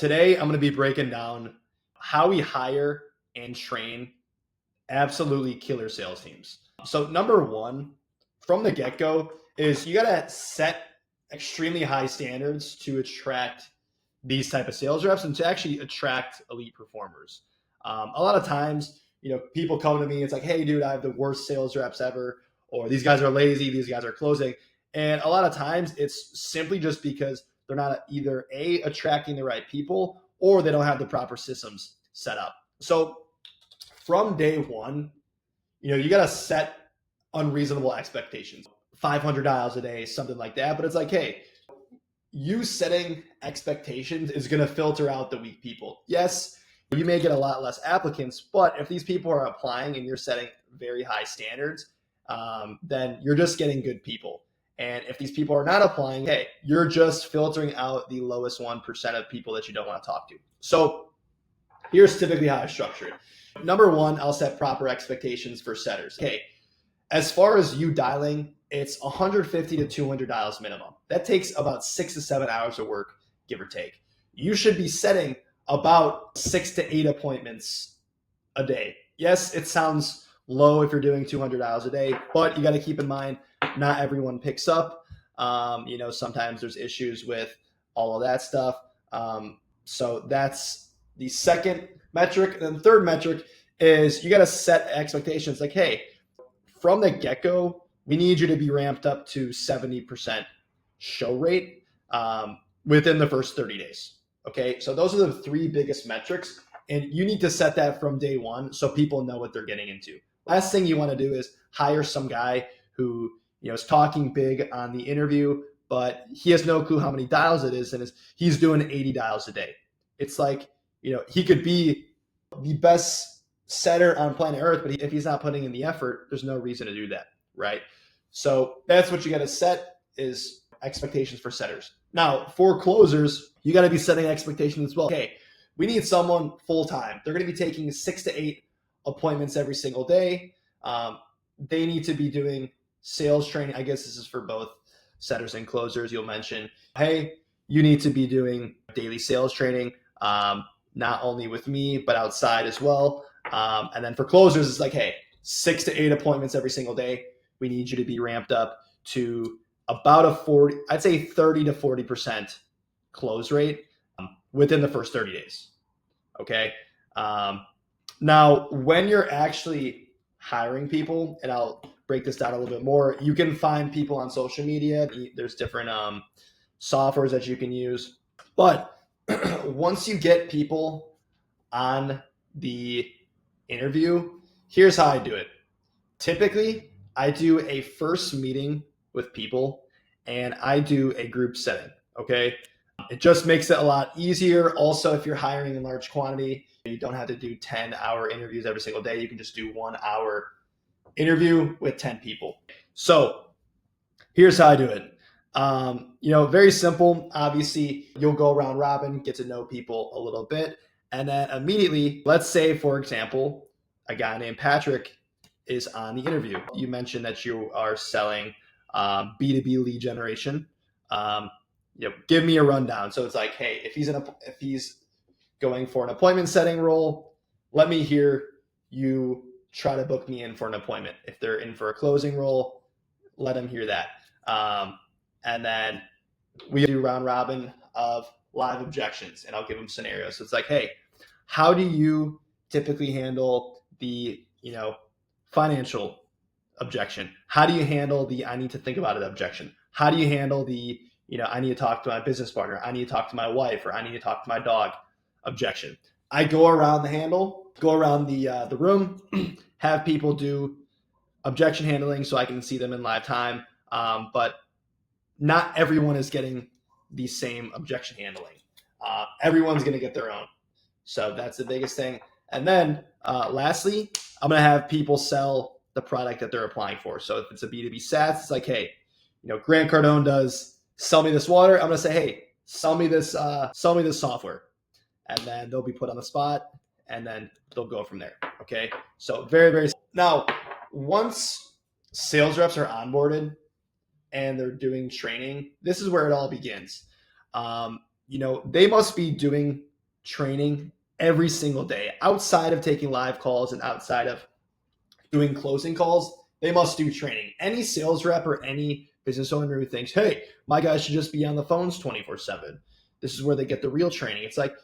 Today, I'm going to be breaking down how we hire and train absolutely killer sales teams. So, number one, from the get go, is you got to set extremely high standards to attract these type of sales reps and to actually attract elite performers. A lot of times, people come to me. It's like, hey, dude, I have the worst sales reps ever, or these guys are lazy, these guys are closing. And a lot of times, it's simply just because they're not either attracting the right people or they don't have the proper systems set up. So from day one, you got to set unreasonable expectations. 500 dials a day, something like that. But it's like, hey, you setting expectations is going to filter out the weak people. Yes, you may get a lot less applicants, but if these people are applying and you're setting very high standards, then you're just getting good people. And if these people are not applying, hey, you're just filtering out the lowest 1% of people that you don't want to talk to. So here's typically how I structure it. Number one, I'll set proper expectations for setters. Okay, as far as you dialing, it's 150 to 200 dials minimum. That takes about 6 to 7 hours of work, give or take. You should be setting about 6 to 8 appointments a day. Yes, it sounds low if you're doing 200 dials a day, but you got to keep in mind, not everyone picks up. Sometimes there's issues with all of that stuff. So that's the second metric. And then the third metric is you got to set expectations like, hey, from the get-go, we need you to be ramped up to 70% show rate within the first 30 days. Okay, so those are the three biggest metrics, and you need to set that from day one so people know what they're getting into. Last thing you want to do is hire some guy who is talking big on the interview, but he has no clue how many dials it is, and he's doing 80 dials a day. It's like, he could be the best setter on planet Earth, but if he's not putting in the effort, there's no reason to do that, right? So that's what you got to set is expectations for setters. Now, for closers, you got to be setting expectations as well. Okay, we need someone full-time. They're going to be taking 6 to 8 appointments every single day. They need to be doing sales training. I guess this is for both setters and closers. You'll mention, hey, you need to be doing daily sales training, not only with me, but outside as well. And then for closers, it's like, hey, 6 to 8 appointments every single day. We need you to be ramped up to about a 30 to 40% close rate within the first 30 days. Okay. Now, when you're actually hiring people, and I'll break this down a little bit more, you can find people on social media. There's different softwares that you can use. But once you get people on the interview, here's how I do it. Typically, I do a first meeting with people and I do a group setting. Okay. It just makes it a lot easier. Also, if you're hiring in large quantity, you don't have to do 10-hour interviews every single day. You can just do 1 hour interview with 10 people. So here's how I do it. Very simple. Obviously, you'll go around robin, get to know people a little bit. And then immediately, let's say, for example, a guy named Patrick is on the interview. You mentioned that you are selling B2B lead generation. Give me a rundown. So it's like, hey, if he's going for an appointment setting role, let me hear you try to book me in for an appointment. If they're in for a closing role, let them hear that. And then we do round robin of live objections, and I'll give them scenarios. So it's like, hey, how do you typically handle the financial objection? How do you handle the I need to think about it objection? How do you handle the I need to talk to my business partner, I need to talk to my wife, or I need to talk to my dog objection? I go around the room, have people do objection handling so I can see them in live time. But not everyone is getting the same objection handling. Everyone's going to get their own. So that's the biggest thing. And then lastly, I'm going to have people sell the product that they're applying for. So if it's a B2B SaaS, it's like, hey, Grant Cardone does sell me this water. I'm going to say, hey, sell me this software. And then they'll be put on the spot and then they'll go from there. Okay. So very, very, now once sales reps are onboarded and they're doing training, this is where it all begins. They must be doing training every single day outside of taking live calls and outside of doing closing calls. They must do training. Any sales rep or any business owner who thinks, hey, my guys should just be on the phones 24/7. This is where they get the real training. It's like,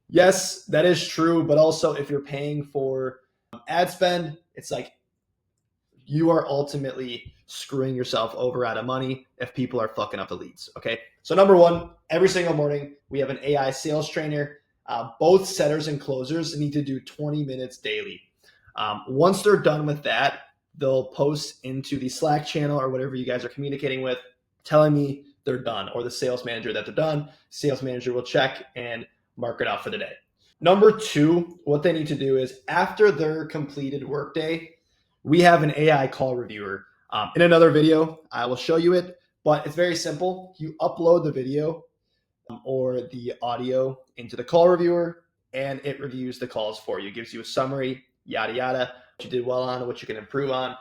yes, that is true. But also, if you're paying for ad spend, it's like you are ultimately screwing yourself over out of money if people are fucking up the leads. Okay. So, number one, every single morning, we have an AI sales trainer. Both setters and closers need to do 20 minutes daily. Once they're done with that, they'll post into the Slack channel or whatever you guys are communicating with, telling me they're done, or the sales manager that they're done. Sales manager will check and mark it out for the day. Number two, what they need to do is after their completed workday, we have an AI call reviewer. In another video, I will show you it, but it's very simple. You upload the video or the audio into the call reviewer, and it reviews the calls for you. It gives you a summary, yada yada, what you did well on, what you can improve on,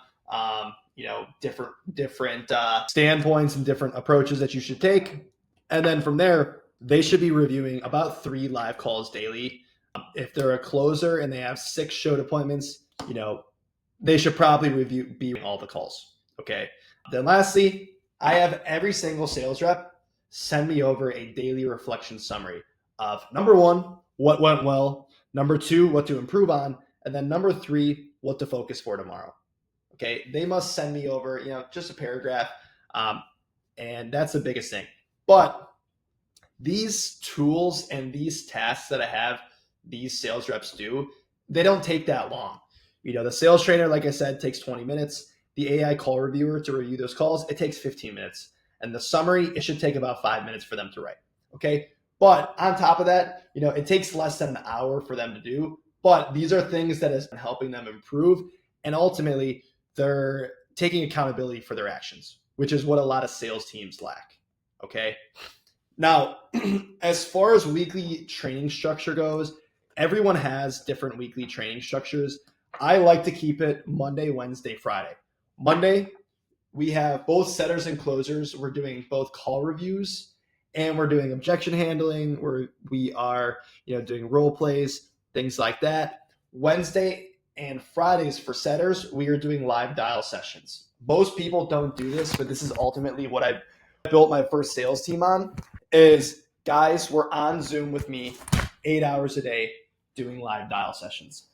different standpoints and different approaches that you should take. And then from there, they should be reviewing about 3 live calls daily. If they're a closer and they have 6 showed appointments, they should probably be all the calls. Okay. Then lastly, I have every single sales rep send me over a daily reflection summary of number one, what went well, number two, what to improve on, and then number 3, what to focus for tomorrow. Okay. They must send me over, just a paragraph. And that's the biggest thing. But these tools and these tasks that I have these sales reps do, they don't take that long. The sales trainer, like I said, takes 20 minutes. The AI call reviewer to review those calls, it takes 15 minutes. And the summary, it should take about 5 minutes for them to write. Okay. But on top of that, it takes less than an hour for them to do. But these are things that has been helping them improve. And ultimately, they're taking accountability for their actions, which is what a lot of sales teams lack. Okay. Now, as far as weekly training structure goes, everyone has different weekly training structures. I like to keep it Monday, Wednesday, Friday. Monday, we have both setters and closers. We're doing both call reviews and we're doing objection handling, where we are, doing role plays, things like that. Wednesday and Fridays for setters, we are doing live dial sessions. Most people don't do this, but this is ultimately what I built my first sales team on is, guys, we're on Zoom with me 8 hours a day doing live dial sessions.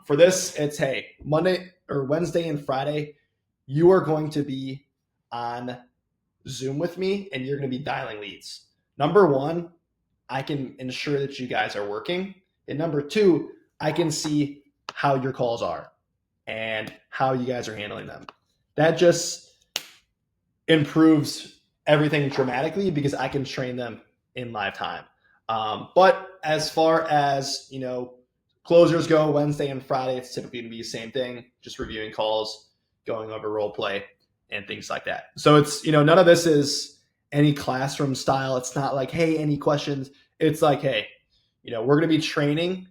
For this, it's, hey, Monday or Wednesday and Friday, you are going to be on Zoom with me and you're going to be dialing leads. Number one, I can ensure that you guys are working. And number two, I can see how your calls are and how you guys are handling them. That just improves everything dramatically because I can train them in live time. But as far as, closers go, Wednesday and Friday, it's typically going to be the same thing, just reviewing calls, going over role play and things like that. So it's, none of this is any classroom style. It's not like, hey, any questions? It's like, hey, we're going to be training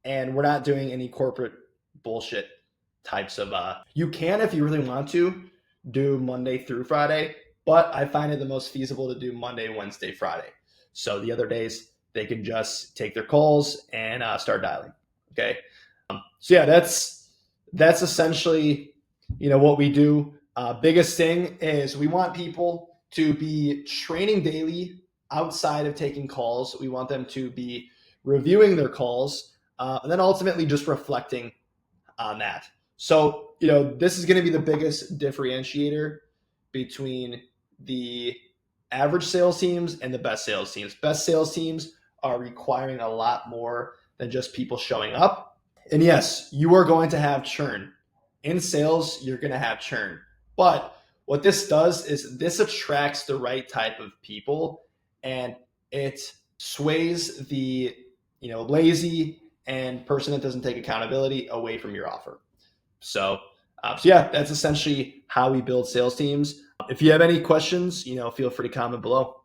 and we're not doing any corporate bullshit types of, you can, if you really want to, do Monday through Friday, but I find it the most feasible to do Monday, Wednesday, Friday. So the other days they can just take their calls and start dialing. Okay. So yeah, that's essentially, what we do. Biggest thing is we want people to be training daily outside of taking calls. We want them to be reviewing their calls and then ultimately just reflecting on that. So, this is going to be the biggest differentiator between the average sales teams and the best sales teams. Best sales teams are requiring a lot more than just people showing up. And yes, you are going to have churn. In sales, you're going to have churn. But what this does is this attracts the right type of people and it sways the, lazy and person that doesn't take accountability away from your offer. So yeah, that's essentially how we build sales teams. If you have any questions, feel free to comment below.